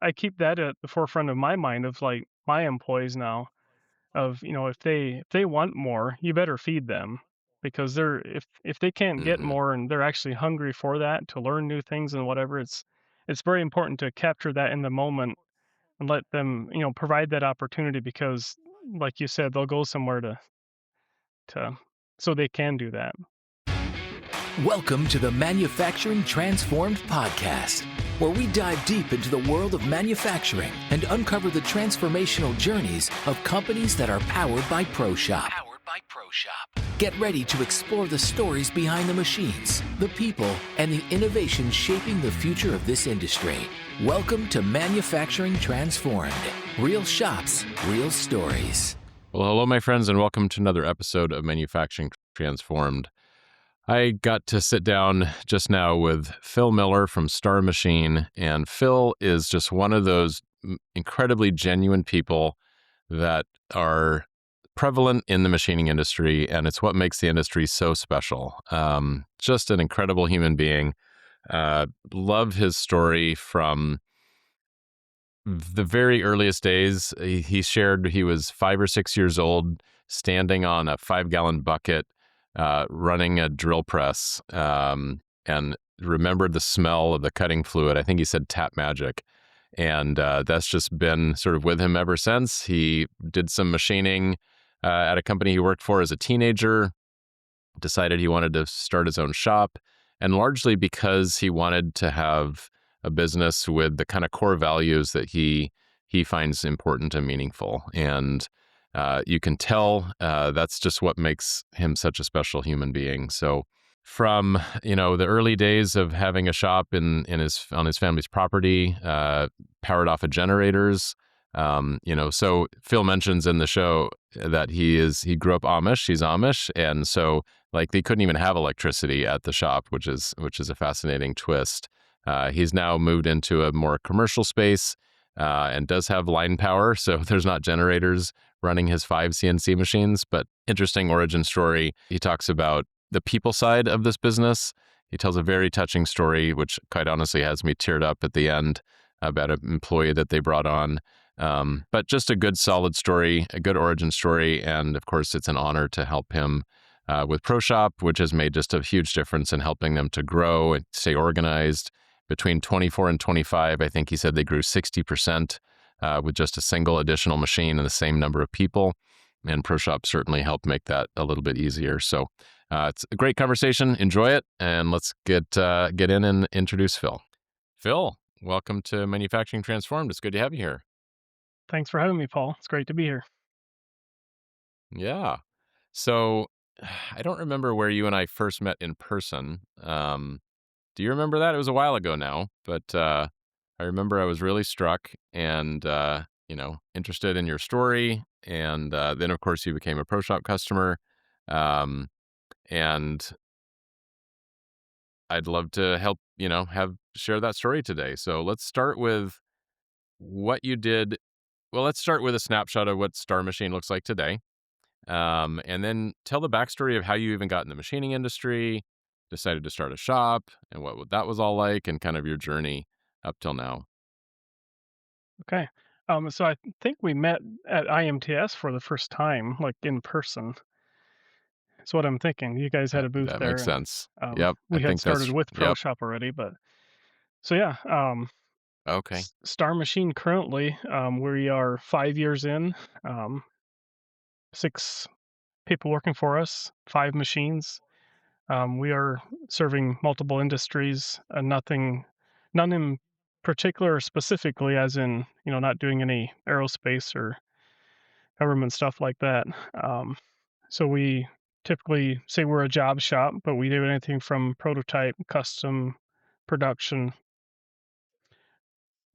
I keep that at the forefront of my mind of like my employees now of, if they want more, you better feed them because if they can't get Hmm. more and they're actually hungry for that to learn new things and whatever, it's very important to capture that in the moment and let them, provide that opportunity because like you said, they'll go somewhere to so they can do that. Welcome to the Manufacturing Transformed podcast, where we dive deep into the world of manufacturing and uncover the transformational journeys of companies that are powered by ProShop. Get ready to explore the stories behind the machines, the people, and the innovation shaping the future of this industry. Welcome to Manufacturing Transformed. Real shops, real stories. Well, hello, my friends, and welcome to another episode of Manufacturing Transformed. I got to sit down just now with Phil Miller from Star Machine, and Phil is just one of those incredibly genuine people that are prevalent in the machining industry, and it's what makes the industry so special. Just an incredible human being. Love his story from the very earliest days. He shared he was 5 or 6 years old, standing on a 5-gallon bucket, running a drill press, and remembered the smell of the cutting fluid. I think he said tap magic. And that's just been sort of with him ever since. He did some machining at a company he worked for as a teenager, decided he wanted to start his own shop, and largely because he wanted to have a business with the kind of core values that he finds important and meaningful. And you can tell that's just what makes him such a special human being. So from the early days of having a shop in his on his family's property, powered off of generators. So Phil mentions in the show that he grew up Amish. He's Amish, and so like they couldn't even have electricity at the shop, which is a fascinating twist. He's now moved into a more commercial space and does have line power, so there's not generators running his 5 CNC machines. But interesting origin story. He talks about the people side of this business. He tells a very touching story, which quite honestly has me teared up at the end, about an employee that they brought on. But just a good, solid story, a good origin story. And of course, it's an honor to help him with ProShop, which has made just a huge difference in helping them to grow and stay organized. Between 24 and 25, I think he said they grew 60% with just a single additional machine and the same number of people. And ProShop certainly helped make that a little bit easier. So it's a great conversation. Enjoy it. And let's get in and introduce Phil. Phil, welcome to Manufacturing Transformed. It's good to have you here. Thanks for having me, Paul. It's great to be here. Yeah. So I don't remember where you and I first met in person. Do you remember that? It was a while ago now, but I remember I was really struck and interested in your story. And then, of course, you became a ProShop customer. Um, and I'd love to help, have share that story today. So let's start with what you did. Well, let's start with a snapshot of what Star Machine looks like today. And then tell the backstory of how you even got in the machining industry, decided to start a shop, and what that was all like, and kind of your journey up till now. Okay. So I think we met at IMTS for the first time, like in person. That's what I'm thinking. You guys had a booth That there, makes and sense. Yep, I we had think started that's with yep. ProShop already. But so yeah, Okay, Star Machine currently, we are 5 years in, um, six people working for us, 5 machines. We are serving multiple industries, none in particular specifically, as in not doing any aerospace or government stuff like that. Um, so we typically say we're a job shop, but we do anything from prototype, custom, production.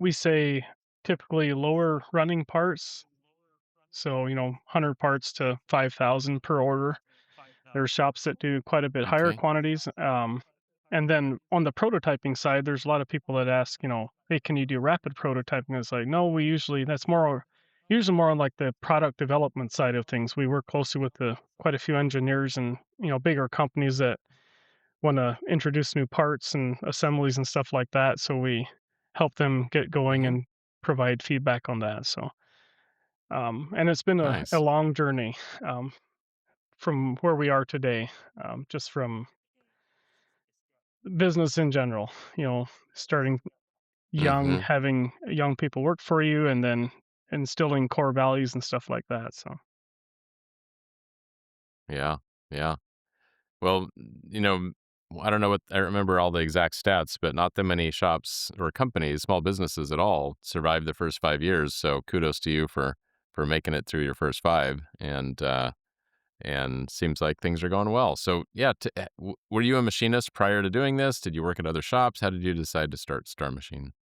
We say typically lower running parts, so 100 parts to 5,000 per order. There are shops that do quite a bit higher okay, quantities. And then on the prototyping side, there's a lot of people that ask, hey, can you do rapid prototyping? It's like, no, that's usually more on like the product development side of things. We work closely with quite a few engineers and, bigger companies that want to introduce new parts and assemblies and stuff like that. So we help them get going hmm and provide feedback on that. So, and it's been a Nice. long journey um, from where we are today, just from business in general. Starting young, Mm-hmm. having young people work for you, and then instilling core values and stuff like that. So, Yeah. Yeah. Well, you know, I don't know what I remember all the exact stats, but not that many shops or companies, small businesses at all, survived the first 5 years. So kudos to you for making it through your first five, and seems like things are going well. So yeah, were you a machinist prior to doing this? Did you work at other shops? How did you decide to start Star Machine?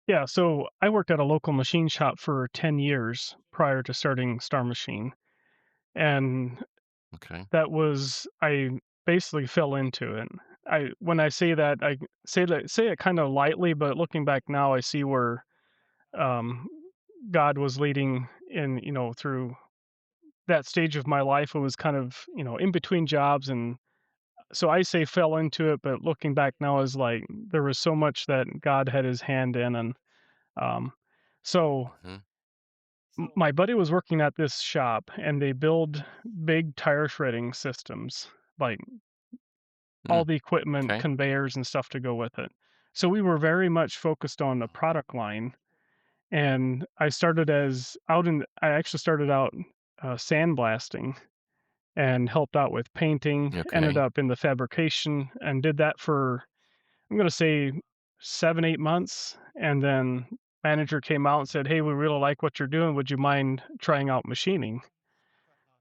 yeah, so I worked at a local machine shop for 10 years prior to starting Star Machine. And Okay. that was, I basically fell into it. When I say that, I say it kind of lightly, but looking back now, I see where um, God was leading through that stage of my life. It was kind of, in between jobs. And so I say fell into it, but looking back now is like there was so much that God had his hand in. And um, so Hmm. my buddy was working at this shop and they build big tire shredding systems, like all Mm, the equipment, okay. conveyors, and stuff to go with it. So we were very much focused on the product line. And I actually started out sandblasting and helped out with painting, ended Okay. up in the fabrication and did that for, I'm going to say 7, 8 months. And then manager came out and said, "Hey, we really like what you're doing. Would you mind trying out machining?"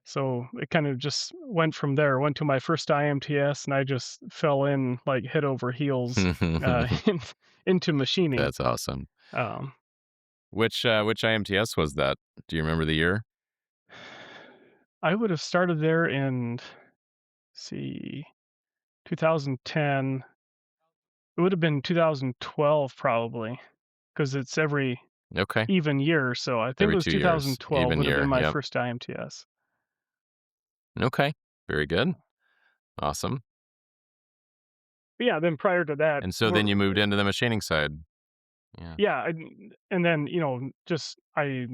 So it kind of just went from there. Went to my first IMTS, and I just fell in like head over heels in, into machining. That's awesome. Um, Which IMTS was that? Do you remember the year? I would have started there in, see, 2010. It would have been 2012 probably, because it's every Okay. even year. So I think it Every was 2 years, 2012 even would have been year. my Yep. first IMTS. Okay. Very good. Awesome. But yeah, then prior to that, And so then you moved into the machining side. Yeah. yeah, and then just I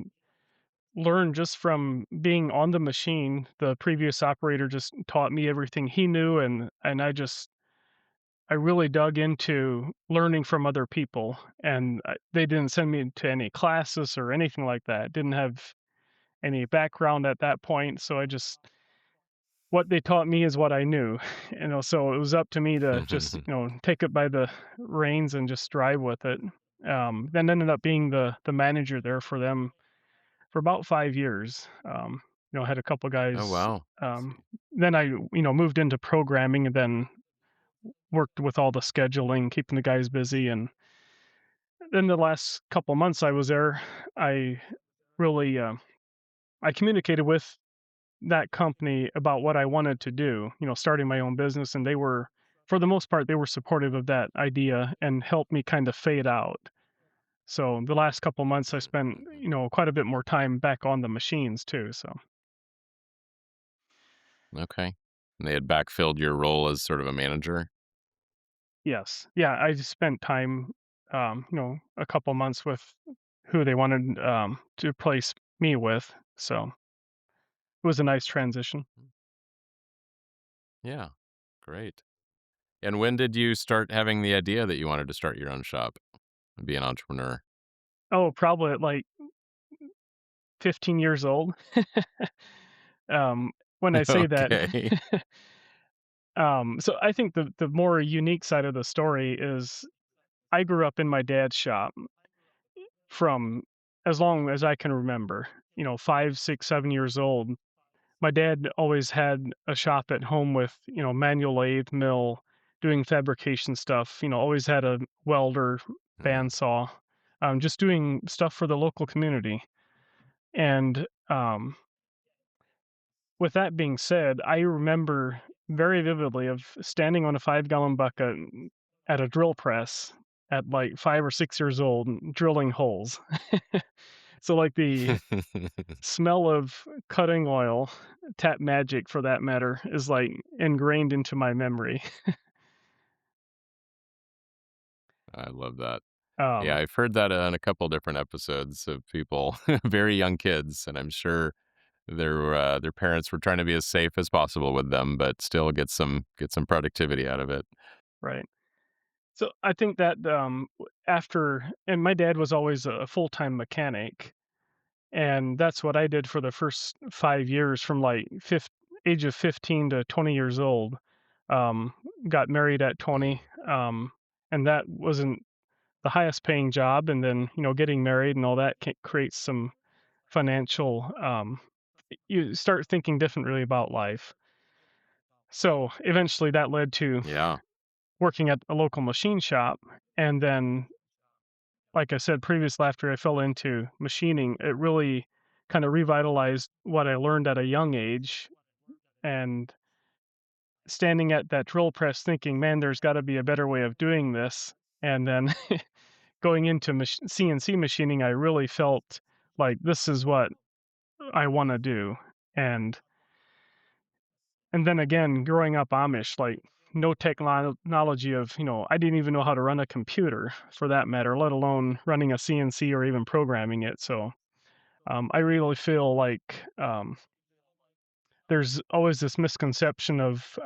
learned just from being on the machine. The previous operator just taught me everything he knew, and I really dug into learning from other people. And they didn't send me to any classes or anything like that. Didn't have any background at that point, so I just what they taught me is what I knew. So it was up to me to just take it by the reins and just drive with it. Then ended up being the manager there for them for about 5 years. Had a couple Oh, guys. wow. Um, then I moved into programming and then worked with all the scheduling, keeping the guys busy. And then the last couple months I was there, I really I communicated with that company about what I wanted to do, starting my own business. And they were, for the most part, they were supportive of that idea and helped me kind of fade out. So the last couple months I spent, Mhm. quite a bit more time back on the machines too. So Okay. And they had backfilled your role as sort of a manager? yes, yeah, I just spent time, a couple months with who they wanted to replace me with. So it was a nice transition. Yeah. Great. And when did you start having the idea that you wanted to start your own shop and be an entrepreneur? Oh, probably at like 15 years old. um, when I say that, Okay. so I think the more unique side of the story is I grew up in my dad's shop from as long as I can remember. 5, 6, 7 years old. My dad always had a shop at home with manual lathe mill, doing fabrication stuff. Always had a welder, Mm, bandsaw, just doing stuff for the local community. And with that being said, I remember very vividly of standing on a 5-gallon bucket at a drill press at like 5 or 6 years old, drilling holes. So, like, the smell of cutting oil, tap magic for that matter, is, like, ingrained into my memory. I love that. Yeah, Um, I've heard that on a couple different episodes of people, very young kids, and I'm sure their parents were trying to be as safe as possible with them, but still get some productivity out of it. right. So I think that after, and my dad was always a full time mechanic, and that's what I did for the first 5 years from like age of 15 to 20 years old. Um, got married at Mm, 20, and that wasn't the highest paying job. And then getting married and all that creates some financial. You start thinking differently about life. So eventually, that led to yeah, working at a local machine shop, and then like I said previously, after I fell into machining, it really kind of revitalized what I learned at a young age. And standing at that drill press thinking, man, there's got to be a better way of doing this. And then going into CNC machining, I really felt like this is what I want to do. And and then again, growing up Amish, like no technology of, I didn't even know how to run a computer for that matter, let alone running a CNC or even programming it. So I really feel like there's always this misconception of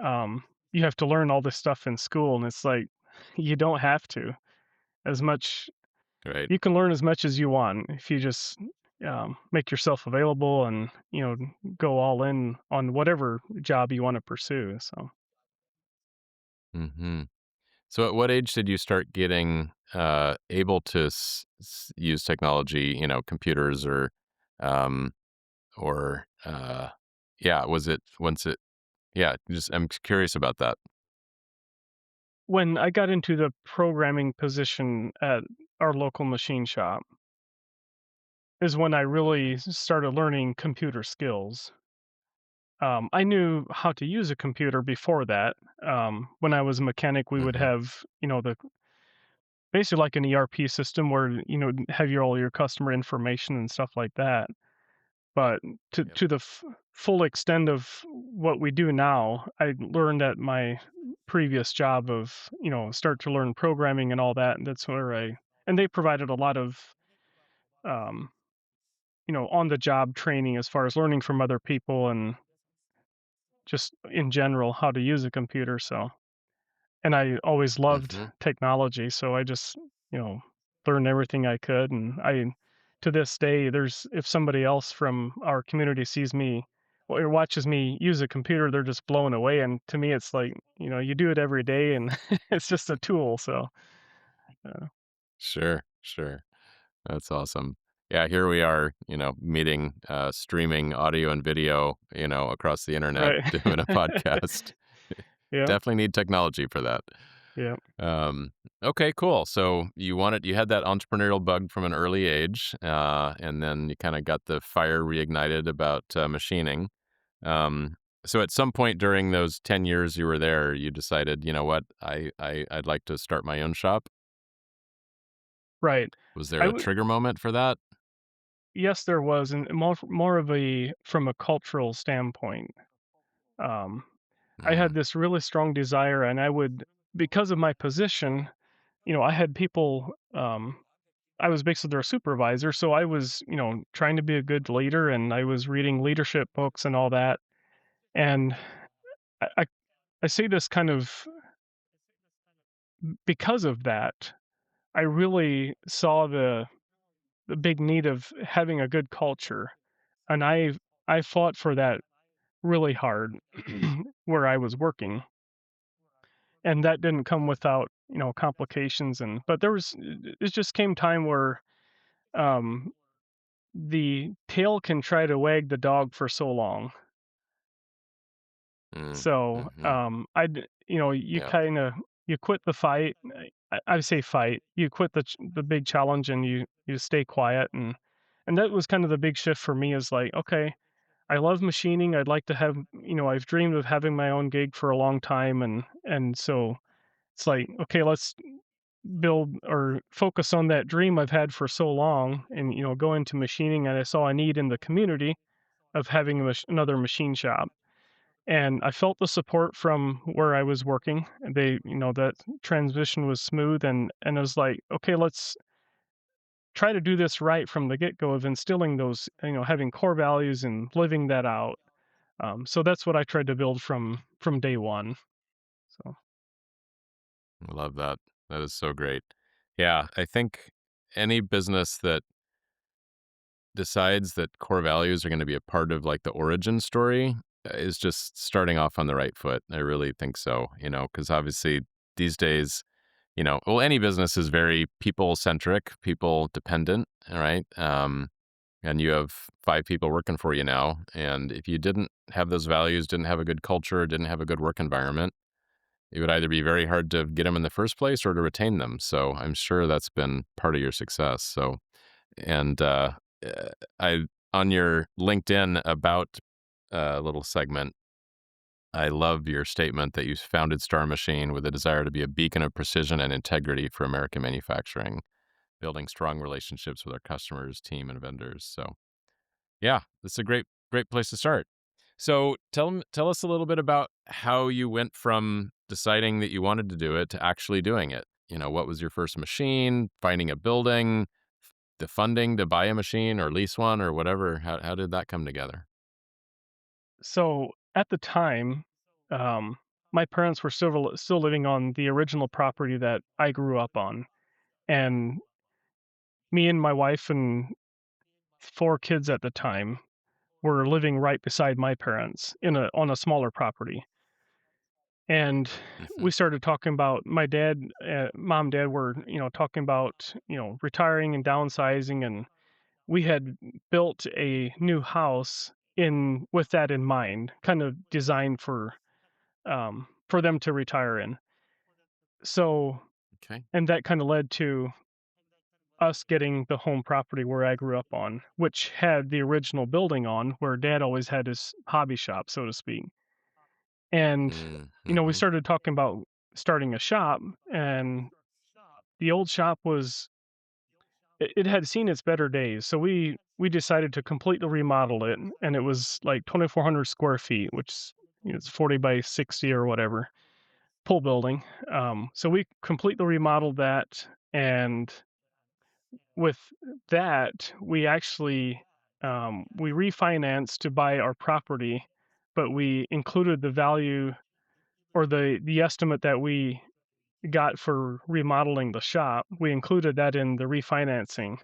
you have to learn all this stuff in school, and it's like you don't have to. As much right. You can learn as much as you want if you just make yourself available and go all in on whatever job you want to pursue. So Hmm. So, at what age did you start getting able to use technology? Computers um, or yeah, was it once it? Yeah, just I'm curious about that. when I got into the programming position at our local machine shop is when I really Okay. started learning computer skills. I knew how to use a computer before that. When I was a mechanic, we would Hmm. have, the basically like an ERP system where have all your customer information and stuff like that. But to Yep. to the full extent of what we do now, I learned at my previous job of start to learn programming and all that. And that's where and they provided a lot of um, on the job training as far as learning from other people and just in general how to use a computer. So and I always loved Hmm. technology, so I just, you know, learned everything I could, and I to this day, there's if somebody else from our community sees me or watches me use a computer, they're just blown away, and to me, it's like, you do it every day, and it's just a tool, so, uh, Sure, sure. That's awesome. Yeah, here we are, meeting, streaming audio and video, across the internet, right. doing a podcast. Yeah, Definitely need technology for that. yeah, Um, okay, cool. So you had that entrepreneurial bug from an early age, and then you kind of got the fire reignited about machining. Um, so at some point during those 10 years you were there, you decided, you know what, I'd like to start my own shop. right. Was there I a would trigger moment for that? Yes, there was, and more of a from a cultural standpoint. Um, I had Mm, this really strong desire, and I would because of my position, I had people, I was basically their supervisor, so I was, trying to be a good leader, and I was reading leadership books and all that. And I, I, I say this kind of because of that, I really saw the big need of having a good culture, and I fought for that really hard where I was working, and that didn't come without complications. And but there was it just came time where um the tail can try to wag the dog for so long. mm, So, mhm. you Yeah. kind of you quit the fight. I say fight. You quit the big challenge and you stay quiet. And that was kind of the big shift for me. Is like, okay, I love machining. I'd like to have, I've dreamed of having my own gig for a long time, and so it's like, okay, let's build or focus on that dream I've had for so long, and go into machining. And I saw a need in the community of having another machine shop. and I felt the support from where I was working. They, that transition was smooth, and it was like, okay, let's try to do this right from the get-go of instilling those, having core values and living that out. So that's what I tried to build from day one. So I love that. That is so great. Yeah, I think any business that decides that core values are going to be a part of like the origin story is just starting off on the right foot. I really think so, because obviously these days, well, any business is very people centric, people dependent, all right? And you have 5 people working for you now. And if you didn't have those values, didn't have a good culture, didn't have a good work environment, it would either be very hard to get them in the first place or to retain them. So I'm sure that's been part of your success. So, and uh, I on your LinkedIn about little segment, I love your statement that you founded Star Machine with a desire to be a beacon of precision and integrity for American manufacturing, building strong relationships with our customers, team, and vendors. So, yeah, that's a great place to start. So, tell us a little bit about how you went from deciding that you wanted to do it to actually doing it. What was your first machine, finding a building, the funding to buy a machine or lease one or whatever? How did that come together? so at the time, um, my parents were still living on the original property that I grew up on, and me and my wife and 4 kids at the time were living right beside my parents on a smaller property. And Hmm. we started talking about my dad, mom, dad were, talking about, retiring and downsizing. And we had built a new house in with that in mind, kind of designed for them to retire in. So, Okay. and that kind of led to us getting the home property where I grew up on, which had the original building on where dad always had his hobby shop, so to speak. And, we Mm-hmm. started talking about starting a shop, and the old shop it had seen its better days. So we decided to completely remodel it, and it was like 2,400 square feet, which is, it's 40 by 60 or whatever, full building. So we completely remodeled that, and with that, we actually we refinanced to buy our property, but we included the value or the estimate that we got for remodeling the shop. We included that in the refinancing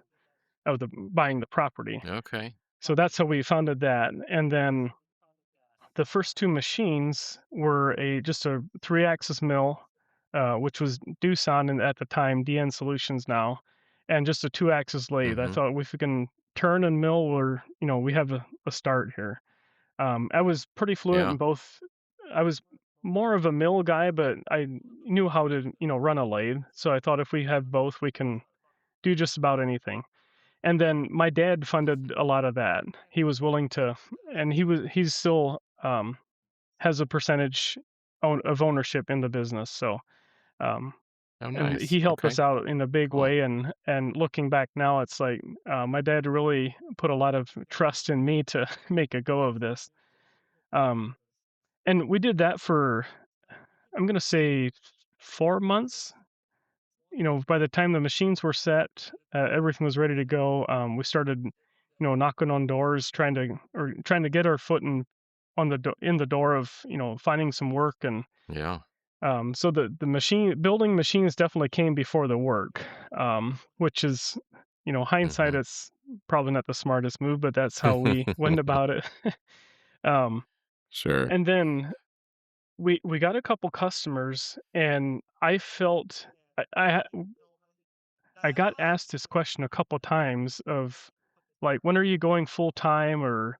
of the buying the property. Okay. So that's how we funded that. And then the first 2 machines were just a 3-axis mill, which was Doosan and at the time DN Solutions now, and just a 2-axis lathe. I Mm-hmm. thought if we can turn and mill, we have a start here. I was pretty fluent Yeah. in both. I was more of a mill guy, but I knew how to, run a lathe. So I thought if we have both, we can do just about anything. And then my dad funded a lot of that. He was willing to, and he's still has a percentage of ownership in the business. So um, Oh, and nice. he helped Okay. us out in a big Cool. way. And looking back now, it's like my dad really put a lot of trust in me to make a go of this. Um, and we did that for, I'm gonna say, 4 months. By the time the machines were set, everything was ready to go. We started, knocking on doors, trying to get our foot in the door of, finding some work. And Yeah. so the building machines definitely came before the work, which is, hindsight, Mm-hmm. it's probably not the smartest move, but that's how we went about it. um, Sure. and then we got a couple customers, and I felt I got asked this question a couple times of like, when are you going full time? Or,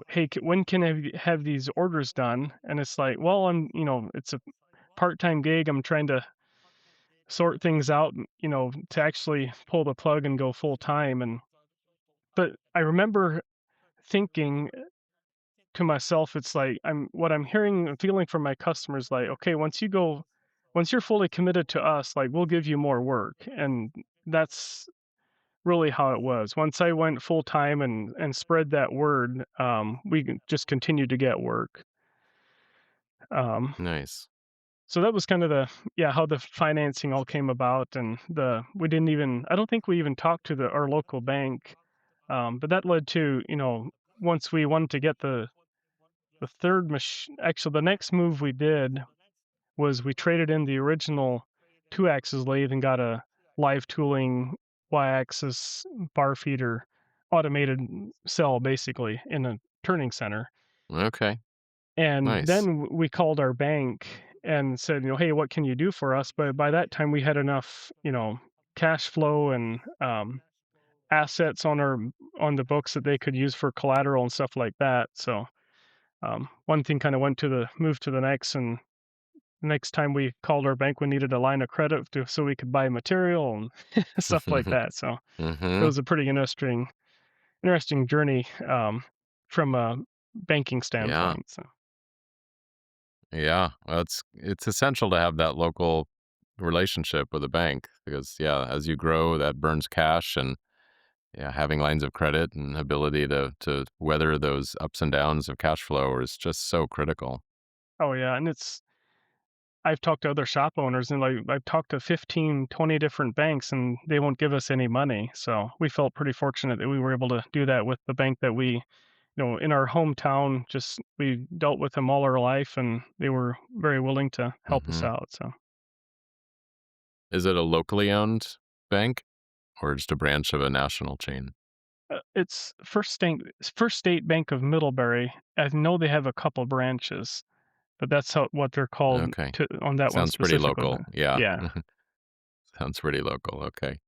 hey, when can I have these orders done? And it's like, well, it's a part time gig. I'm trying to sort things out, to actually pull the plug and go full time. But I remember thinking to myself, it's like, what I'm hearing and feeling from my customers, like, okay, once you're fully committed to us, like, we'll give you more work. And that's really how it was. Once I went full time and spread that word, just continued to get work. Nice. So that was kind of the yeah, how the financing all came about, and the we didn't even I don't think we even talked to our local bank, but that led to, once we wanted to get the third machine. Actually, the next move we did was we traded in the original two-axis lathe and got a live tooling y-axis bar feeder automated cell basically in a turning center. Okay. And Nice. then we called our bank and said, "Hey, what can you do for us?" But by that time, we had enough, cash flow and assets on the books that they could use for collateral and stuff like that. So one thing kind of went to the move to the next, and next time we called our bank, we needed a line of credit so we could buy material and stuff like that. So it Mm-hmm. was a pretty interesting journey from a banking Yeah. standpoint. So. Yeah. Well, it's essential to have that local relationship with a bank because yeah, as you grow, that burns cash and yeah, having lines of credit and ability to weather those ups and downs of cash flow is just so critical. Oh yeah, and I've talked to other shop owners and like I've talked to 15, 20 different banks and they won't give us any money. So we felt pretty fortunate that we were able to do that with the bank that in our hometown, just we dealt with them all our life and they were very willing to help us Hmm. out. So Is it a locally owned bank or just a branch of a national chain? it's First State Bank of Middlebury. I know they have a couple branches, but that's what they're called Okay. on that one Sounds pretty specifically. local. Yeah. Yeah. Sounds pretty local. Okay.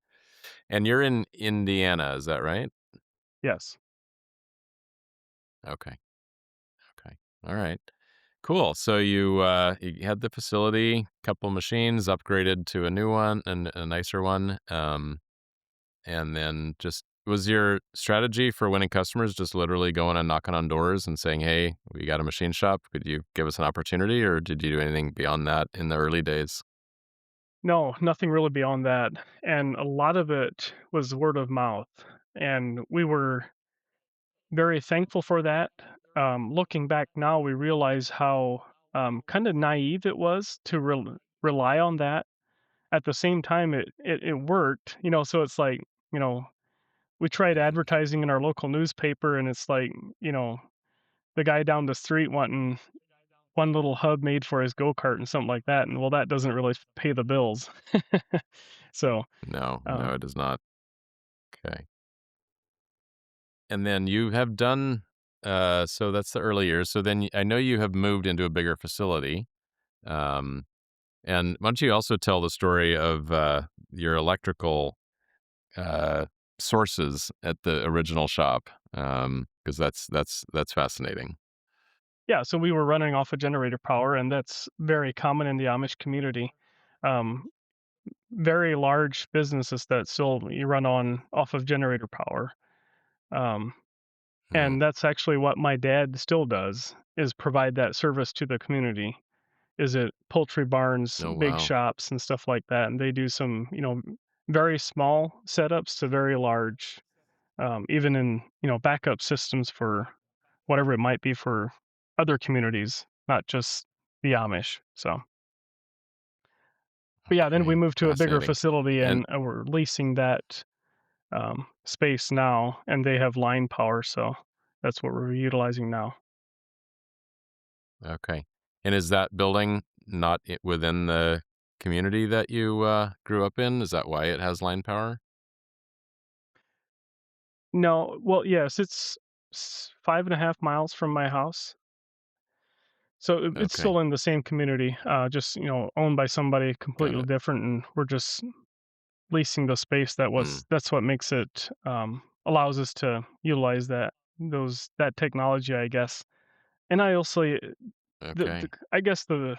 And you're in Indiana, is that right? Yes. Okay. Okay. All right. Cool. So you had the facility, couple machines, upgraded to a new one and a nicer one. And then just was your strategy for winning customers just literally going and knocking on doors and saying, "Hey, we got a machine shop. Could you give us an opportunity?" Or did you do anything beyond that in the early days? No, nothing really beyond that, and a lot of it was word of mouth, and we were very thankful for that. Looking back now, we realize how kinda naive it was to rely on that. At the same time, it worked, so it's like, you know, we tried advertising in our local newspaper, and it's like, you know, the guy down the street wanting one little hub made for his go-kart and something like that, and, well, that doesn't really pay the bills. So, No, uh no, it is not. Okay. And then you have done so that's the early years. So then I know you have moved into a bigger facility. Um and why don't you also tell the story of your electrical uh sources at the original shop? Because that's fascinating. Yeah, so we were running off of generator power, and that's very common in the Amish community. Um, Very large businesses that still you run on off of generator power. Um, Hmm. and that's actually what my dad still does is provide that service to the community. Is it poultry barns, Oh big wow. shops, and stuff like that? And they do some, very small setups to very large, even in backup systems for whatever it might be for other communities, not just the Amish. So, but yeah, then we Okay. moved to a bigger Fascinating. facility And and we're leasing that space now, and they have line power, so that's what we're utilizing now. okay. And is that building not within the community that you grew up in? Is that why it has line power? No, well, yes, it's 5.5 miles from my house. So it's Okay. still in the same community, just owned by somebody Got completely it. different, and we're just leasing the space Hmm. that's what makes it allows us to utilize that technology, I guess. And I also Okay. I guess the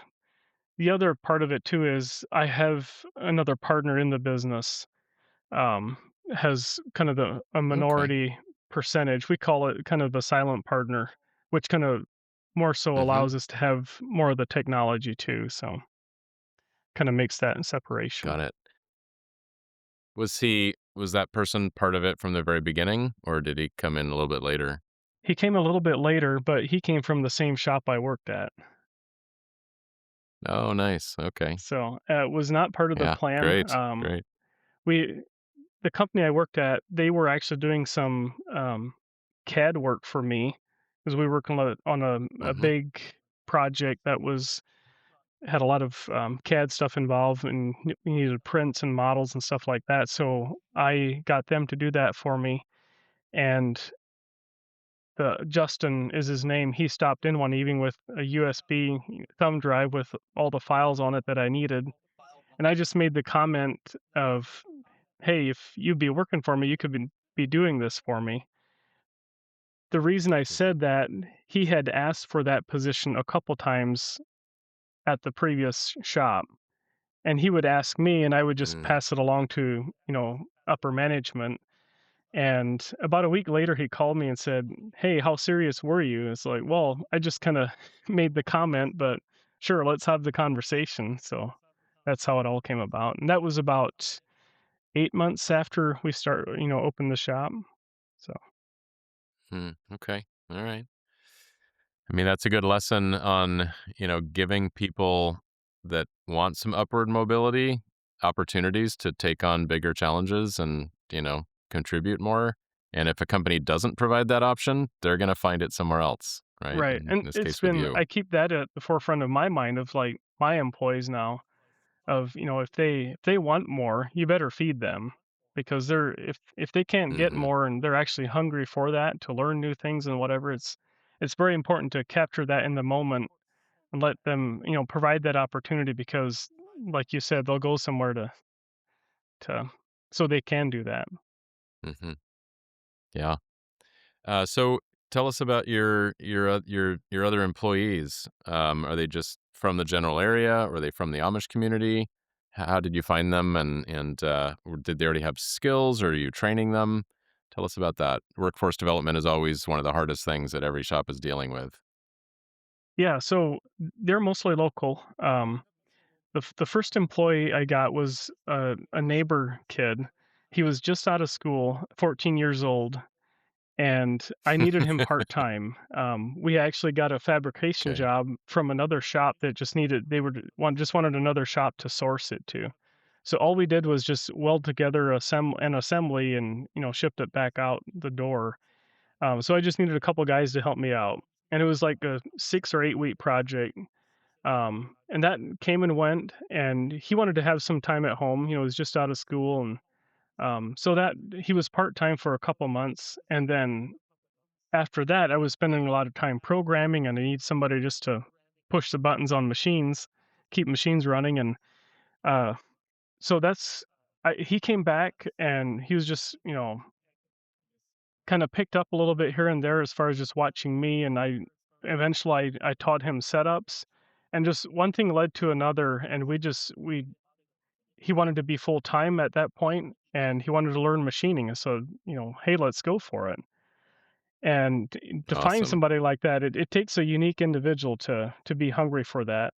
other part of it too is I have another partner in the business, um, has kind of a Okay. minority percentage. We call it kind of the silent partner, which kind of more so Mm-hmm. allows us to have more of the technology too. So kind of makes that separation. Got it. Was that person part of it from the very beginning, or did he come in a little bit later? He came a little bit later, but he came from the same shop I worked at. Oh, nice. Okay. So, it was not part of the Yeah. plan. Great. Great. We the company I worked at, they were actually doing some, CAD work for me because we worked on a Mm-hmm. big project that had a lot of, CAD stuff involved, and we needed prints and models and stuff like that, so I got them to do that for me, and the Justin is his name. He stopped in one evening with a USB thumb drive with all the files on it that I needed, and I just made the comment of, "Hey, if you'd be working for me, you could be doing this for me." The reason I Mm-hmm. said that, he had asked for that position a couple times at the previous shop, and he would ask me, and I would just Mm. pass it along to, upper management. And about a week later, he called me and said, "Hey, how serious were you?" It's like, "Well, I just kinda made the comment, but sure, let's have the conversation." So, that's how it all came about, and that was about 8 months after we opened the shop. So, Mm. Okay. All right. I mean, that's a good lesson on, giving people that want some upward mobility opportunities to take on bigger challenges and, contribute more. And if a company doesn't provide that option, they're going to find it somewhere else, right? right, In and this it's case with been you. I keep that at the forefront of my mind of, like, my employees now of, if they want more, you better feed them because if they can't get Hmm. more and they're actually hungry for that to learn new things and whatever, it's very important to capture that in the moment and let them, provide that opportunity because like you said, they'll go somewhere to so they can do that. Hmm. Yeah. So tell us about your other employees. Are they just from the general area? Or are they from the Amish community? How did you find them, and did they already have skills, or are you training them? Tell us about that. Workforce development is always one of the hardest things that every shop is dealing with. Yeah, so they're mostly local. The first employee I got was a neighbor kid. He was just out of school, 14 years old, and I needed him part time. We actually got a fabrication Okay. job from another shop that just needed they were just wanted another shop to source it to. So all we did was just weld together an assembly and shipped it back out the door. So I just needed a couple guys to help me out, and it was like a 6 or 8 week project. And that came and went, and he wanted to have some time at home. He was just out of school, and so that he was part time for a couple months, and then after that, I was spending a lot of time programming, and I need somebody just to push the buttons on machines, keep machines running, and uh, so he came back, and he was just kind of picked up a little bit here and there as far as just watching me, and I taught him setups, and just one thing led to another, and we he wanted to be full time at that point, and he wanted to learn machining, and so hey, let's go for it. And to find Awesome. somebody like that, it takes a unique individual to be hungry for that.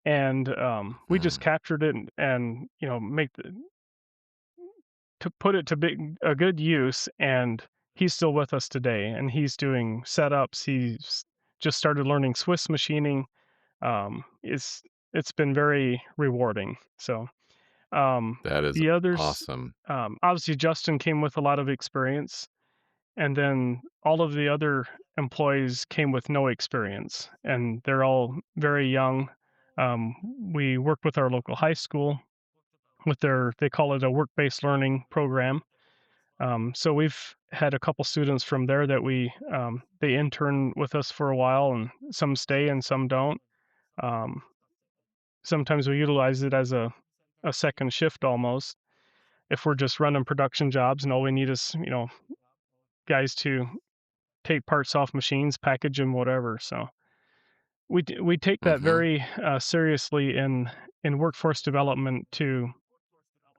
And we just Mm, captured it and make to put it to a good use. And he's still with us today, and he's doing setups. He's just started learning Swiss machining. It's been very rewarding. So that is the others, awesome. obviously, Justin came with a lot of experience. And then all of the other employees came with no experience, and they're all very young. We work with our local high school with they call it a work-based learning program. So we've had a couple students from there that they intern with us for a while, and some stay and some don't. Um, Sometimes we utilize it as a second shift almost if we're just running production jobs and all we need is guys to take parts off machines, package them, whatever. So we take that Hmm. very seriously in workforce development to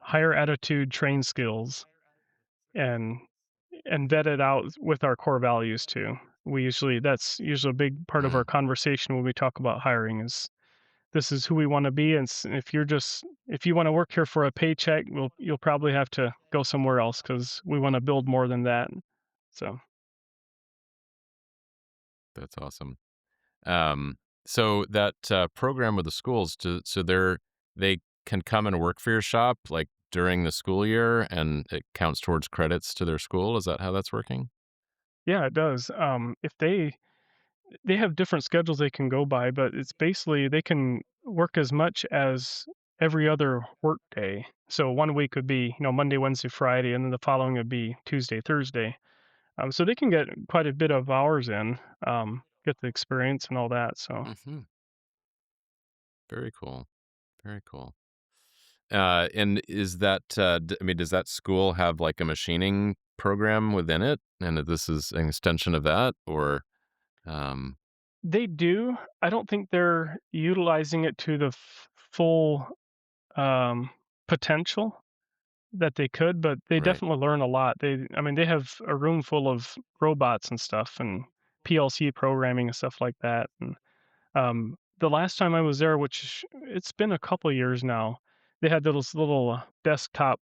higher attitude, train skills, and vet it out with our core values too. That's usually a big part of our Mm, conversation when we talk about hiring is this is who we want to be, and if you want to work here for a paycheck, you'll probably have to go somewhere else because we want to build more than that. So that's awesome. Um, So that program with the schools, so they can come and work for your shop like during the school year, and it counts towards credits to their school. Is that how that's working? Yeah, it does. If they have different schedules they can go by, but it's basically they can work as much as every other work day. So one week would be, Monday, Wednesday, Friday, and then the following would be Tuesday, Thursday. So they can get quite a bit of hours in, get the experience and all that. So Hmm. Very cool. Very cool. And is that, I mean, does that school have like a machining program within it? And if this is an extension of that, or, um, they do. I don't think they're utilizing it to the full um, potential that they could, but they right. definitely learn a lot. I mean, they have a room full of robots and stuff and PLC programming and stuff like that. And the last time I was there, which it's been a couple years now, they had those little desktop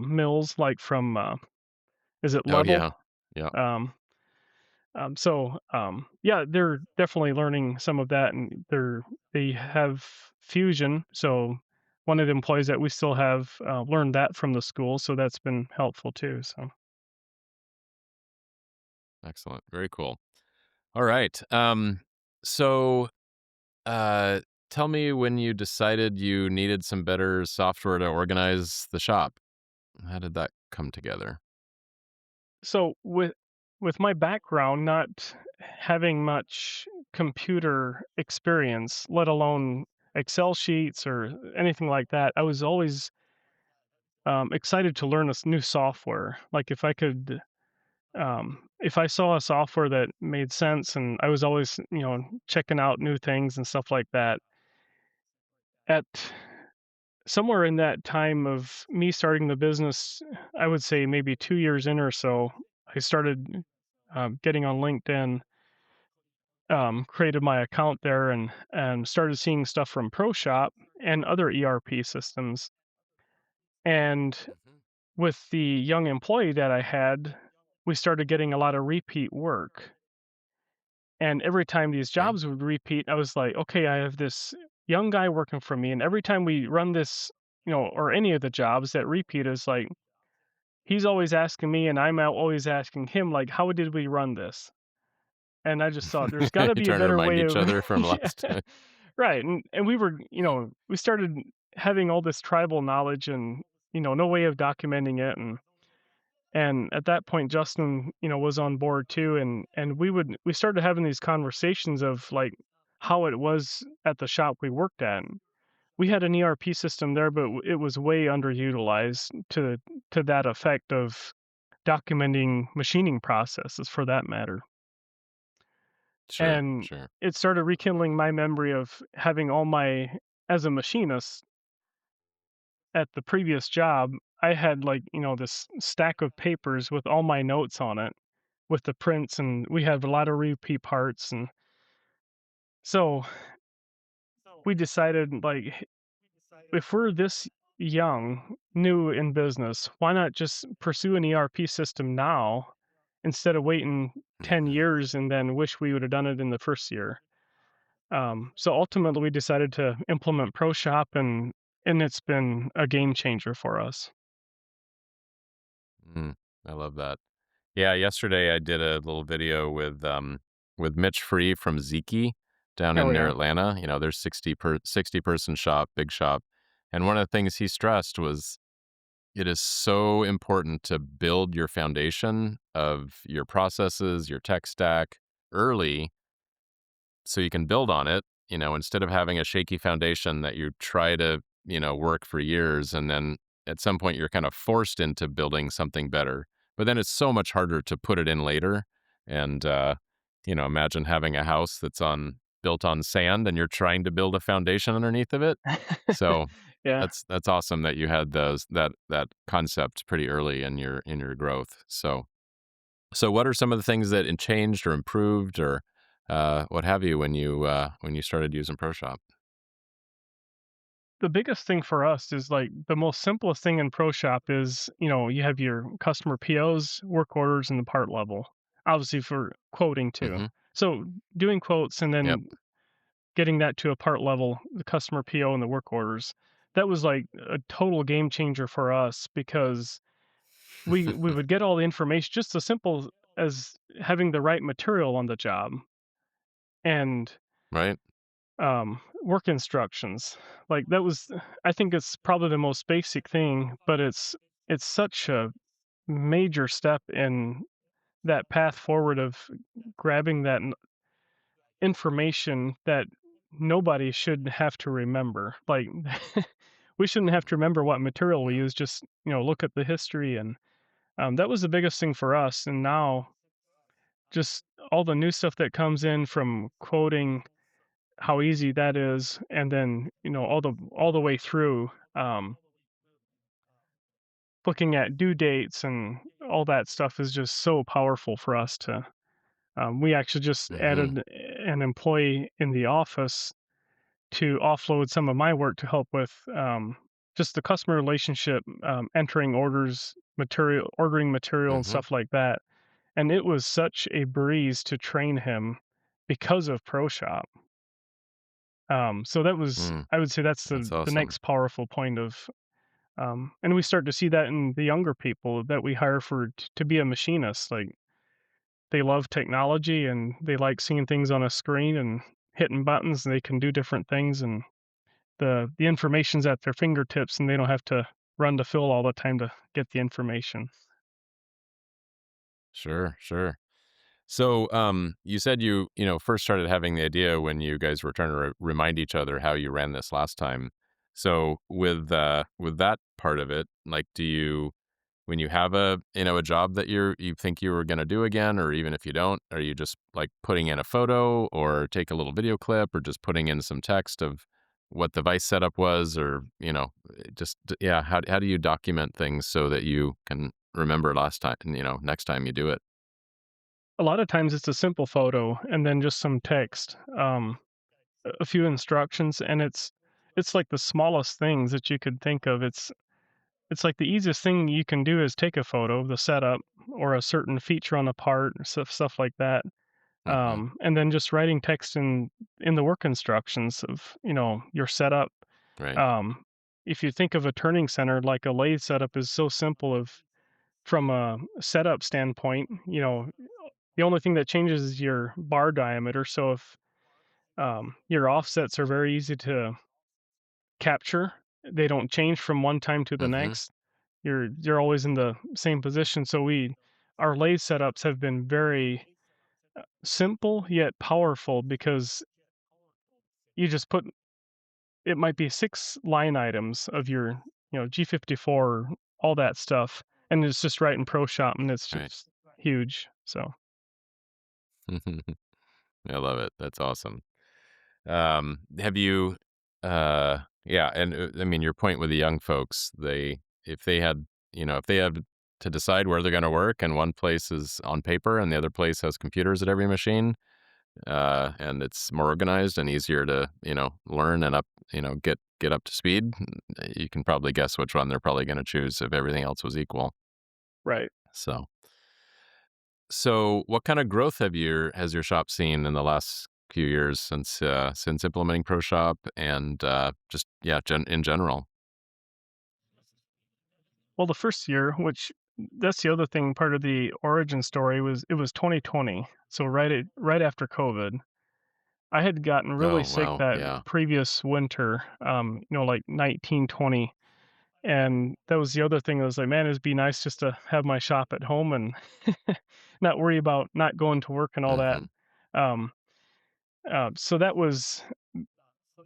mills like from is it Oh, Level? yeah. Yeah. Um, yeah, they're definitely learning some of that, and they have Fusion. So one of the employees that we still have learned that from the school, so that's been helpful too. So Excellent. Very cool. All right. So, uh, tell me when you decided you needed some better software to organize the shop. How did that come together? with my background, not having much computer experience, let alone Excel sheets or anything like that, I was always excited to learn this new software. Like if I saw a software that made sense, and I was always, checking out new things and stuff like that. At somewhere in that time of me starting the business, I would say maybe 2 years in or so, I started getting on LinkedIn, created my account there, and started seeing stuff from ProShop and other ERP systems. And Hmm. with the young employee that I had, we started getting a lot of repeat work. And every time these Okay. jobs would repeat, I was like, okay, I have this young guy working for me. And every time we run this, or any of the jobs that repeat, is like, he's always asking me, and I'm always asking him, like, how did we run this? And I just thought there's got to be a Trying to better remind way each of, other from last yeah, time. right. And we were, we started having all this tribal knowledge and, no way of documenting it. And at that point, Justin, was on board too, and we started having these conversations of like how it was at the shop we worked at. We had an ERP system there, but it was way underutilized to that effect of documenting machining processes for that matter. Sure. And Sure. it started rekindling my memory of having all my as a machinist at the previous job, I had like, this stack of papers with all my notes on it with the prints, and we have a lot of repeat parts. And so we decided, like, if we're this young, new in business, why not just pursue an ERP system now instead of waiting 10 Hmm. years and then wish we would have done it in the first year? So ultimately, we decided to implement ProShop, and it's been a game changer for us. Mm, I love that. Yeah, yesterday I did a little video with Mitch Free from Zeke down Oh in near yeah. Atlanta. You know, there's 60 person shop, big shop. And one of the things he stressed was it is so important to build your foundation of your processes, your tech stack early so you can build on it, you know, instead of having a shaky foundation that you try to, you know, work for years and then at some point you're kind of forced into building something better. But then it's so much harder to put it in later. And you know, imagine having a house that's on built on sand and you're trying to build a foundation underneath of it. So Yeah. that's awesome that you had that concept pretty early in your growth. So what are some of the things that changed or improved or what have you when you started using ProShop? The biggest thing for us is like the most simplest thing in ProShop is, you have your customer POs, work orders, and the part level. Obviously for quoting too. Hmm. So doing quotes and Yep. then getting that to a part level, the customer PO and the work orders, that was like a total game changer for us because we would get all the information just as simple as having the right material on the job and Right? work instructions. Like that was, I think it's probably the most basic thing, but it's such a major step in that path forward of grabbing that information that nobody should have to remember. Like we shouldn't have to remember what material we use. Just look at the history, and that was the biggest thing for us. And now just all the new stuff that comes in from quoting, how easy that is, and then all the way through looking at due dates and all that stuff is just so powerful for us to. We actually just Mm-hmm. added an employee in the office to offload some of my work to help with just the customer relationship, entering orders, ordering material, and Mm-hmm. stuff like that. And it was such a breeze to train him because of ProShop. So that was, Mm, I would say, that's that's the awesome. next powerful point of, and we start to see that in the younger people that we hire to be a machinist. Like they love technology and they like seeing things on a screen and hitting buttons, and they can do different things, and the information's at their fingertips, and they don't have to run to Phil all the time to get the information. Sure, sure. So, you said first started having the idea when you guys were trying to remind each other how you ran this last time. So, with that part of it, like, do you when you have a job that you think you were going to do again, or even if you don't, are you just like putting in a photo or take a little video clip or just putting in some text of what the vice setup was, or yeah, how do you document things so that you can remember last time, next time you do it? A lot of times it's a simple photo and then just some text, a few instructions, and it's like the smallest things that you could think of. It's like the easiest thing you can do is take a photo of the setup or a certain feature on the part, stuff like that. Mhm. And then just writing text in the work instructions of your setup. Right. Um, if you think of a turning center, like a lathe setup is so simple of from a setup standpoint, the only thing that changes is your bar diameter. So if your offsets are very easy to capture, they don't change from one time to the Mhm. next. You're always in the same position. So our lathe setups have been very simple yet powerful because you just put it might be 6 line items of your, G54, all that stuff, and it's just right in ProShop, and it's Right. just huge, so I love it. That's awesome. Have you yeah, and I mean your point with the young folks, if they had, if they had to decide where they're going to work and one place is on paper and the other place has computers at every machine, and it's more organized and easier to, learn and get up to speed, you can probably guess which one they're probably going to choose if everything else was equal. right. So, what kind of growth has your shop seen in the last few years since implementing ProShop and just yeah, in general? Well, the first year, which that's the other thing, part of the origin story was it was 2020, so right after COVID. I had gotten really Oh sick wow, that yeah. previous winter, like 1920. And that was the other thing. I was like, man, it'd be nice just to have my shop at home and not worry about not going to work and all that. Mm-hmm. Um, so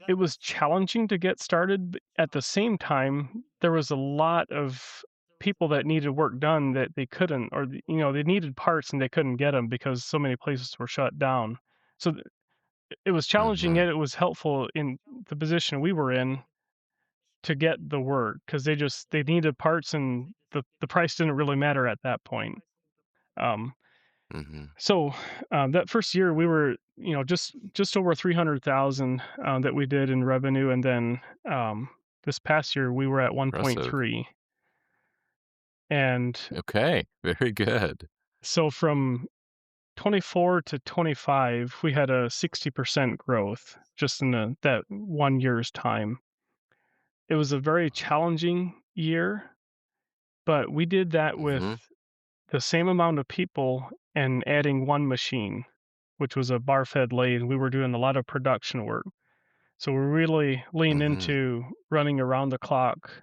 it was challenging to get started. But at the same time, there was a lot of people that needed work done that they couldn't, or they needed parts and they couldn't get them because so many places were shut down. So it was challenging, Mm-hmm. yet it was helpful in the position we were in to get the work because they needed parts, and the price didn't really matter at that point. Um, Mm-hmm. so that first year we were just over 300,000 that we did in revenue, and then this past year we were at Impressive. 1.3. And Okay, very good. so from 24 to 25, we had a 60% growth just in that 1 year's time. It was a very challenging year, but we did that Mm-hmm. with the same amount of people and adding one machine, which was a bar fed lathe. We were doing a lot of production work. So we really leaned Mm-hmm. into running around the clock,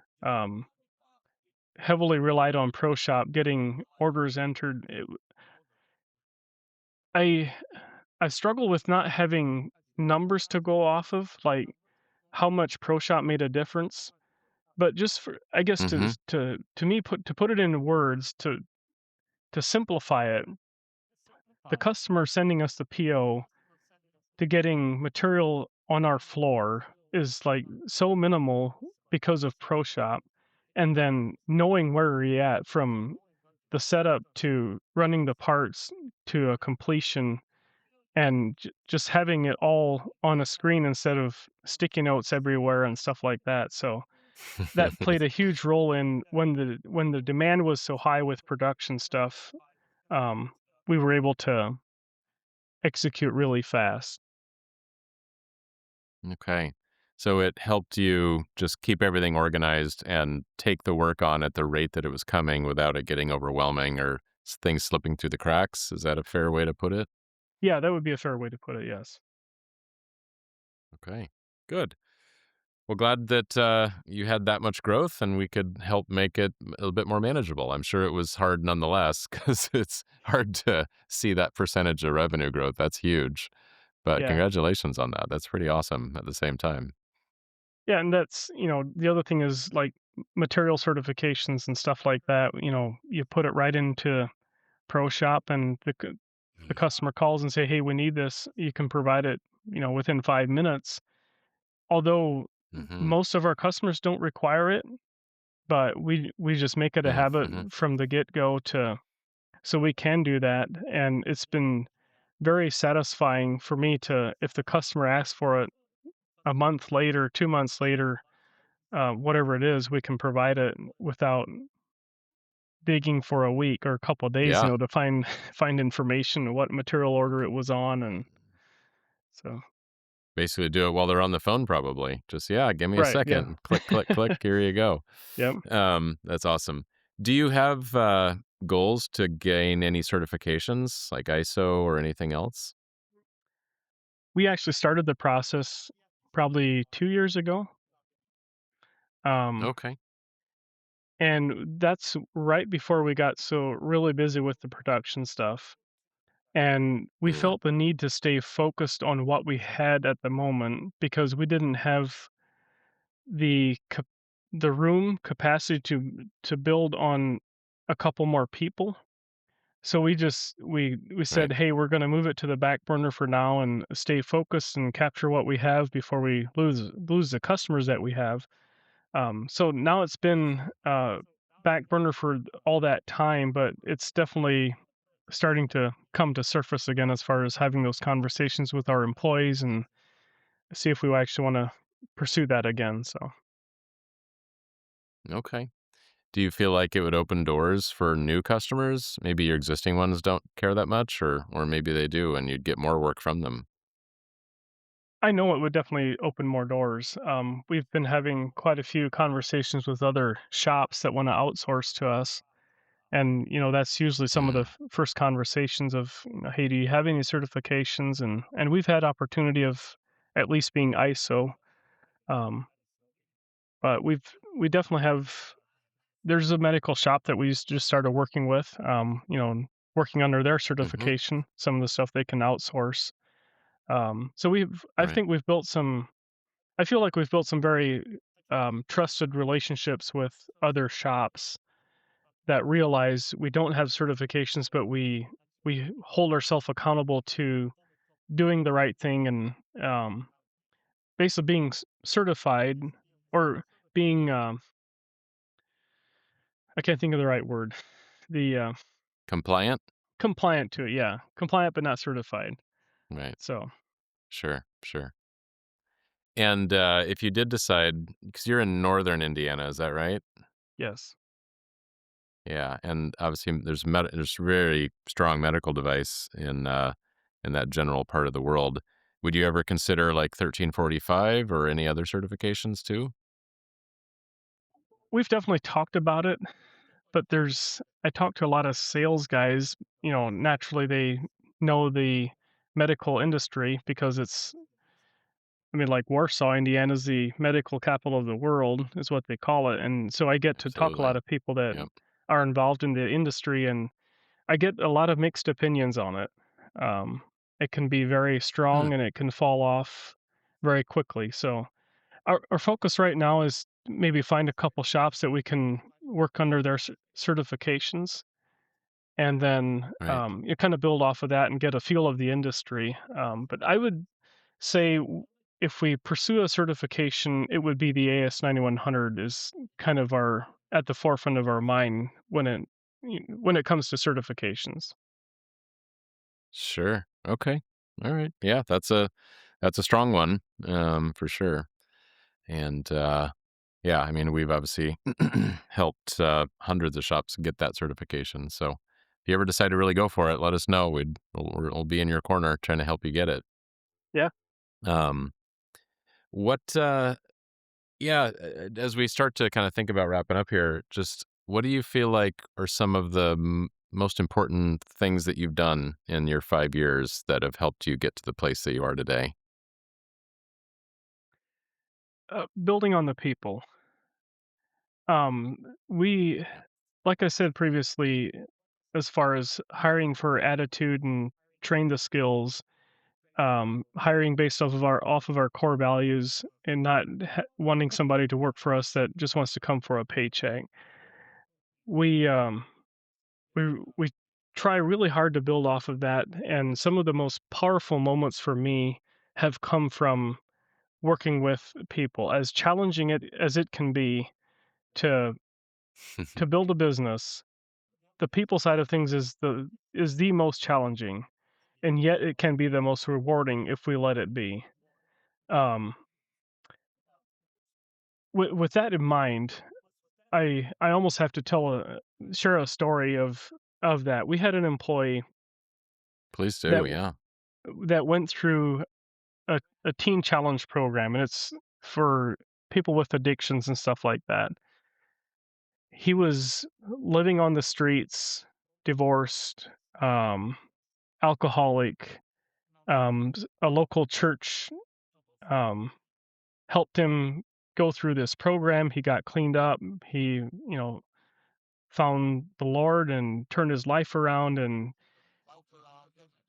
heavily relied on ProShop, getting orders entered. I I struggle with not having numbers to go off of, like how much ProShop made a difference. But just for, I guess, Mm-hmm. to me, put it in words, to simplify it, the customer sending us the PO to getting material on our floor is like so minimal because of ProShop, and then knowing where we're at from the setup to running the parts to a completion, and just having it all on a screen instead of sticky notes everywhere and stuff like that. So that played a huge role in when the demand was so high with production stuff. um, we were able to execute really fast. Okay. So it helped you just keep everything organized and take the work on at the rate that it was coming without it getting overwhelming or things slipping through the cracks. Is that a fair way to put it? Yeah, that would be a fair way to put it, yes. Okay. Good. Well, glad that you had that much growth and we could help make it a little bit more manageable. I'm sure it was hard nonetheless because it's hard to see that percentage of revenue growth. That's huge. But Yeah. congratulations on that. That's pretty awesome at the same time. Yeah, and that's, the other thing is, like, material certifications and stuff like that. You put it right into ProShop, and the customer calls and say, "Hey, we need this." You can provide it, within 5 minutes. Although Mm-hmm. most of our customers don't require it, but we just make it a habit Mm-hmm. from the get-go to so we can do that, and it's been very satisfying for me to, if the customer asks for it a month later, 2 months later, whatever it is, we can provide it without digging for a week or a couple of days, Yeah. to find find information, what material order it was on, and so. Basically do it while they're on the phone probably. Just, "Yeah, give me a Right, yeah. second. Click, click, click. Here you go." Yep. That's awesome. Do you have, goals to gain any certifications like ISO or anything else? We actually started the process probably 2 years ago, um, Okay. and that's right before we got so really busy with the production stuff, and we Mm, felt the need to stay focused on what we had at the moment because we didn't have the cap the room capacity to build on a couple more people. So we right. said, "Hey, we're gonna move it to the back burner for now and stay focused and capture what we have before we lose the customers that we have." So now it's been back burner for all that time, but it's definitely starting to come to surface again as far as having those conversations with our employees and see if we actually want to pursue that again. So Okay. Do you feel like it would open doors for new customers? Maybe your existing ones don't care that much or maybe they do and you'd get more work from them? I know it would definitely open more doors. We've been having quite a few conversations with other shops that want to outsource to us. And, that's usually some of the Mm, first conversations of, "Hey, do you have any certifications?" And we've had opportunity of at least being ISO. Um, but we definitely have, there's a medical shop that we just started working with, working under their mhm, certification, some of the stuff they can outsource. So I right. think we've built some I feel like we've built some very trusted relationships with other shops that realize we don't have certifications, but we hold ourselves accountable to doing the right thing and basically being certified or being I can't think of the right word. The Compliant? compliant to it, yeah, compliant but not certified. Right. So Sure, sure. And, if you did decide, because 'cause you're in Northern Indiana, is that right? yes, Yeah, and obviously there's very strong medical device in that general part of the world. Would you ever consider like 1345 or any other certifications too? We've definitely talked about it, but I talked to a lot of sales guys, naturally they know the medical industry because I mean, like Warsaw, Indiana is the medical capital of the world, is what they call it. And so I get to talk a lot Absolutely. of people that Yep. are involved in the industry, and I get a lot of mixed opinions on it. Um, it can be very Hmm. strong and it can fall off very quickly. So our focus right now is maybe find a couple shops that we can work under their certifications, and then Right. you kind of build off of that and get a feel of the industry. But I would say if we pursue a certification, it would be the AS 9100 is kind of our at the forefront of our mind when it comes to certifications. Sure. Okay. All right. Yeah, that's a strong one, for sure. And yeah, I mean, we've obviously helped hundreds of shops get that certification. So if you ever decide to really go for it, let us know. We'll be in your corner trying to help you get it. Yeah. Um, what yeah, as we start to kind of think about wrapping up here, just what do you feel like are some of the most important things that you've done in your 5 years that have helped you get to the place that you are today? Building on the people. Um, we, like I said previously, as far as hiring for attitude and train the skills, hiring based off of our core values and not wanting somebody to work for us that just wants to come for a paycheck. We um, we try really hard to build off of that, and some of the most powerful moments for me have come from working with people, as challenging as it can be to build a business. The people side of things is the most challenging, and yet it can be the most rewarding if we let it be. Um, with that in mind, I almost have to share a story of that. We had an employee Please that do. Yeah. went through a teen challenge program, and it's for people with addictions and stuff like that. He was living on the streets, divorced, um, alcoholic. A local church um, helped him go through this program. He got cleaned up. He, found the Lord and turned his life around. And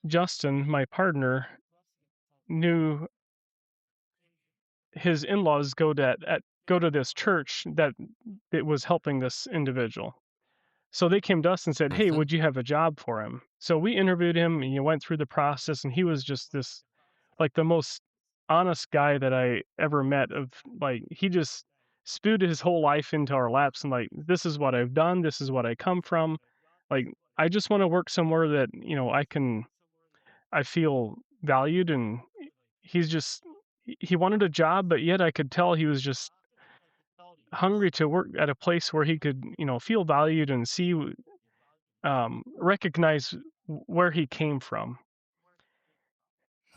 Justin, my partner, knew his in-laws go to this church that it was helping this individual. So they came to us and said, "Hey, Hmm. would you have a job for him?" So we interviewed him and you went through the process, and he was just this like the most honest guy that I ever met. Of like he just spewed his whole life into our laps and like, "This is what I've done, this is what I come from. Like I just want to work somewhere that, I feel valued." And he's just he wanted a job, but yet I could tell he was just hungry to work at a place where he could, feel valued and recognize where he came from.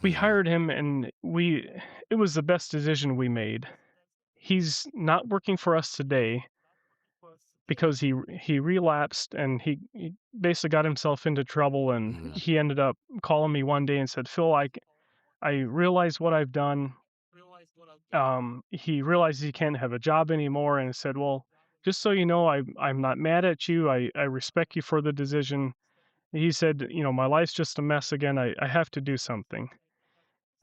We Hmm. hired him, and we it was the best decision we made. He's not working for us today because he relapsed, and he basically got himself into trouble, and Hmm. he ended up calling me one day and said, "Phil, I realize what I've done." He realizes he can't have a job anymore, and said, "Well, just so you know, I'm not mad at you. I respect you for the decision." He said, "My life's just a mess again. I have to do something."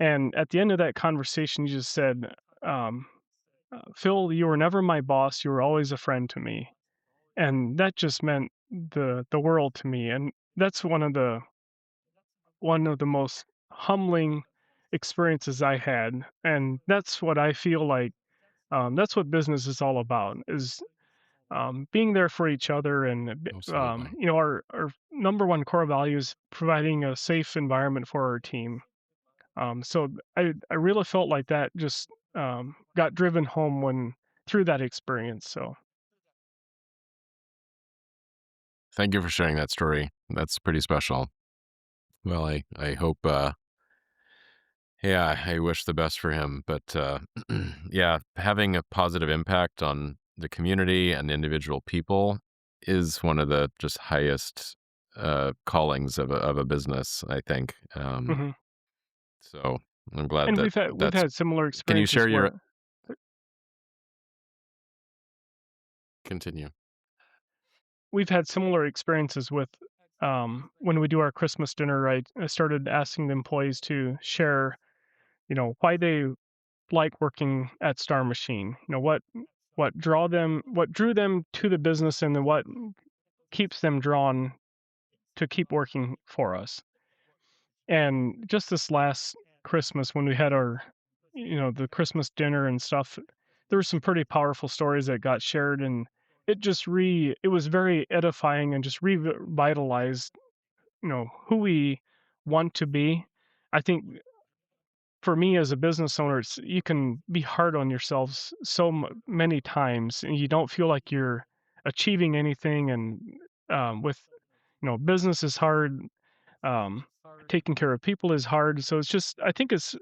And at the end of that conversation, he just said, um, "Phil, you were never my boss. You were always a friend to me." And that just meant the world to me. And that's one of the most humbling experiences I had. And that's what I feel like. That's what business is all about: is being there for each other. And Absolutely. our number one core value is providing a safe environment for our team. So I really felt like that just got driven home when through that experience. So Thank you for sharing that story. That's pretty special. Well, I hope, yeah, I wish the best for him. But yeah, having a positive impact on the community and individual people is one of the just highest callings of a business, I think. Hmm. So I'm glad And that we've that's. had similar Can you experiences share your where continue? we've had similar experiences with when we do our Christmas dinner. I started asking the employees to share, why they like working at Star Machine. What drew them to the business, and then what keeps them drawn to keep working for us. And just this last Christmas, when we had the Christmas dinner and stuff, there were some pretty powerful stories that got shared, and it was very edifying and just revitalized, who we want to be. I think for me as a business owner, you can be hard on yourselves many times, and you don't feel like you're achieving anything. And with business is hard. Um, Taking care of people is hard. So I think it's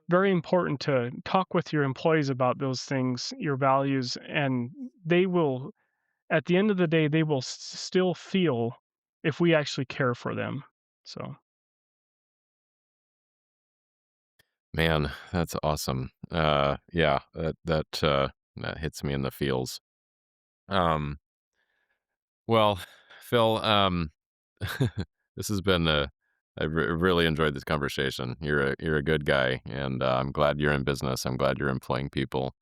very important to talk with your employees about those things, your values, and they will, at the end of the day, they will still feel if we actually care for them. So, Man, that's awesome. Yeah, that hits me in the feels. Um, well, Phil, this has been really enjoyed this conversation. You're a good guy, and I'm glad you're in business. I'm glad you're employing people,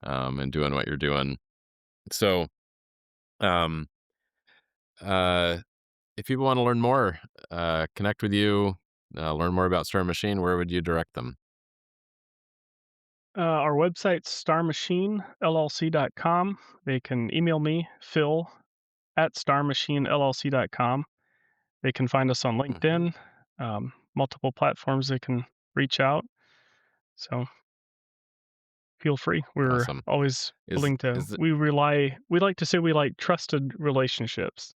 and doing what you're doing. So, um, uh, if people want to learn more, connect with you, learn more about Star Machine, where would you direct them? our website's starmachinellc.com. They can email me, Phil at starmachinellc.com. They can find us on Hmm. LinkedIn, multiple platforms they can reach out. So feel free. We're Awesome. always Is willing to, is it, we like to say we like trusted relationships.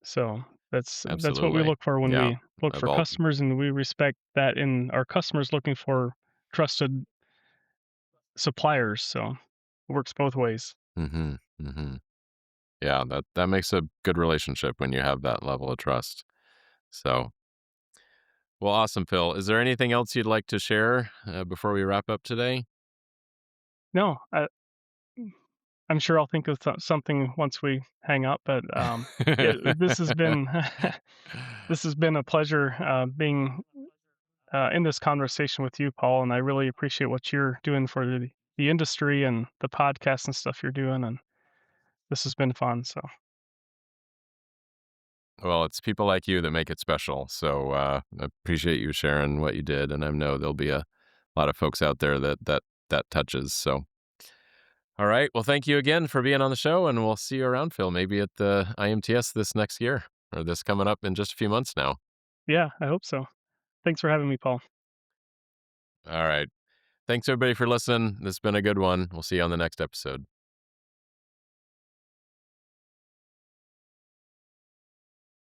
So that's what we absolutely, look for when yeah. we look Of for all. customers, and we respect that in our customers looking for trusted suppliers. So it works both ways. Hmm. Hmm. Yeah, that makes a good relationship when you have that level of trust. So, well, awesome, Phil. Is there anything else you'd like to share before we wrap up today? No, I'm sure I'll think of something once we hang up. But this has been this has been a pleasure being in this conversation with you, Paul. And I really appreciate what you're doing for the industry and the podcast and stuff you're doing. And this has been fun. So Well, it's people like you that make it special. So I appreciate you sharing what you did, and I know there'll be a lot of folks out there that touches. So, all right. Well, thank you again for being on the show, and we'll see you around, Phil. Maybe at the IMTS this next year, or this coming up in just a few months now. yeah, I hope so. Thanks for having me, Paul. All right. Thanks everybody for listening. This has been a good one. We'll see you on the next episode.